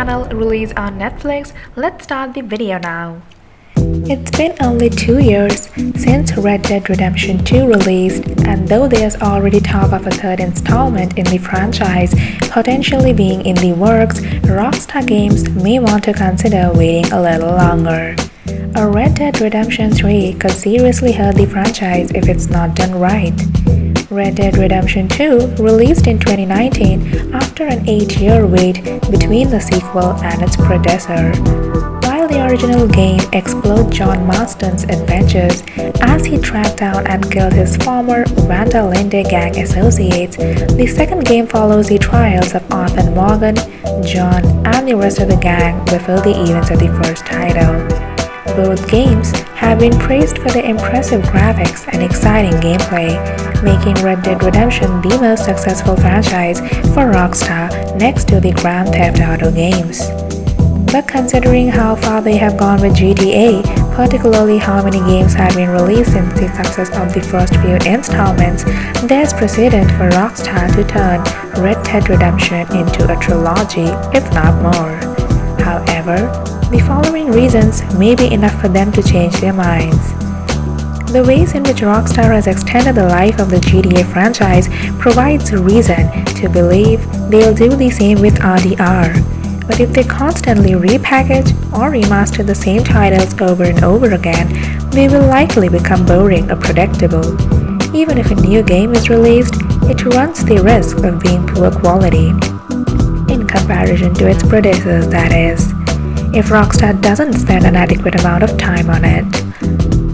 channel, release on Netflix. Let's start the video now. It's been only 2 years since Red Dead Redemption 2 released, and though there's already talk of a third installment in the franchise potentially being in the works, Rockstar Games may want to consider waiting a little longer. A Red Dead Redemption 3 could seriously hurt the franchise if it's not done right. Red Dead Redemption 2 released in 2019 after an 8-year wait between the sequel and its predecessor. While the original game explored John Marston's adventures as he tracked down and killed his former Vanda Linde gang associates, the second game follows the trials of Arthur Morgan, John, and the rest of the gang before the events of the first title. Both games have been praised for their impressive graphics and exciting gameplay, making Red Dead Redemption the most successful franchise for Rockstar next to the Grand Theft Auto games. But considering how far they have gone with GTA, particularly how many games have been released since the success of the first few installments, there's precedent for Rockstar to turn Red Dead Redemption into a trilogy, if not more. However, the following reasons may be enough for them to change their minds. The ways in which Rockstar has extended the life of the GTA franchise provides a reason to believe they'll do the same with RDR. But if they constantly repackage or remaster the same titles over and over again, they will likely become boring or predictable. Even if a new game is released, it runs the risk of being poor quality, in comparison to its predecessors, that is, if Rockstar doesn't spend an adequate amount of time on it.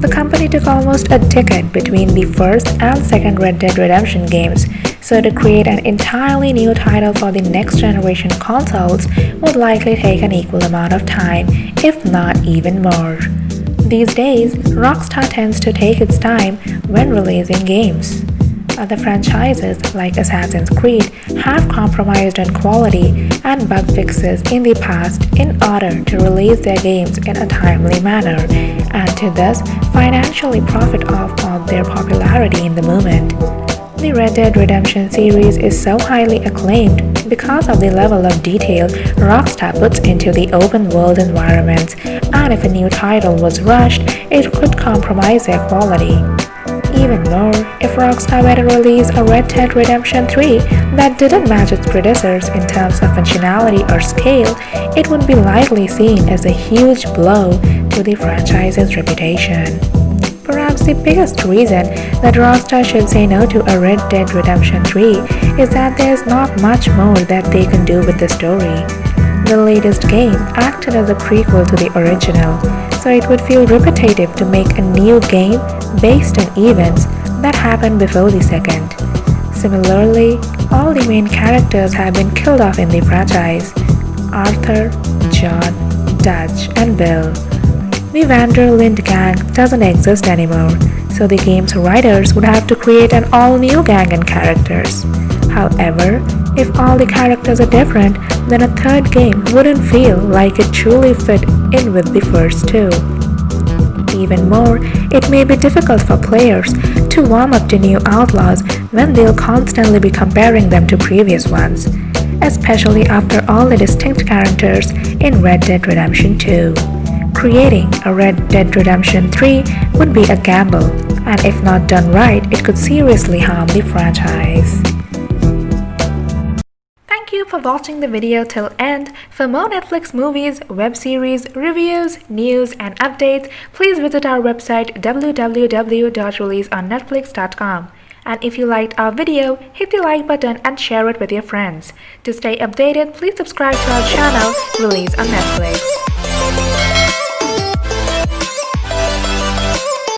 The company took almost a decade between the first and second Red Dead Redemption games, so to create an entirely new title for the next generation consoles would likely take an equal amount of time, if not even more. These days, Rockstar tends to take its time when releasing games. Other franchises like Assassin's Creed have compromised on quality and bug fixes in the past in order to release their games in a timely manner and to thus financially profit off of their popularity in the moment. The Red Dead Redemption series is so highly acclaimed because of the level of detail Rockstar puts into the open world environments, and if a new title was rushed, it could compromise their quality. Even more, if Rockstar were to release a Red Dead Redemption 3 that didn't match its predecessors in terms of functionality or scale, it would be likely seen as a huge blow to the franchise's reputation. Perhaps the biggest reason that Rockstar should say no to a Red Dead Redemption 3 is that there's not much more that they can do with the story. The latest game acted as a prequel to the original, so it would feel repetitive to make a new game based on events that happened before the second. Similarly, all the main characters have been killed off in the franchise: Arthur, John, Dutch, and Bill. The Vanda Linde gang doesn't exist anymore, so the game's writers would have to create an all-new gang and characters. However, if all the characters are different, then a third game wouldn't feel like it truly fit in with the first two. Even more, it may be difficult for players to warm up to new Outlaws when they'll constantly be comparing them to previous ones, especially after all the distinct characters in Red Dead Redemption 2. Creating a Red Dead Redemption 3 would be a gamble, and if not done right, it could seriously harm the franchise. Thank you for watching the video till end. For more Netflix movies, web series, reviews, news, and updates, please visit our website www.releaseonnetflix.com. And if you liked our video, hit the like button and share it with your friends. To stay updated, please subscribe to our channel, Release on Netflix.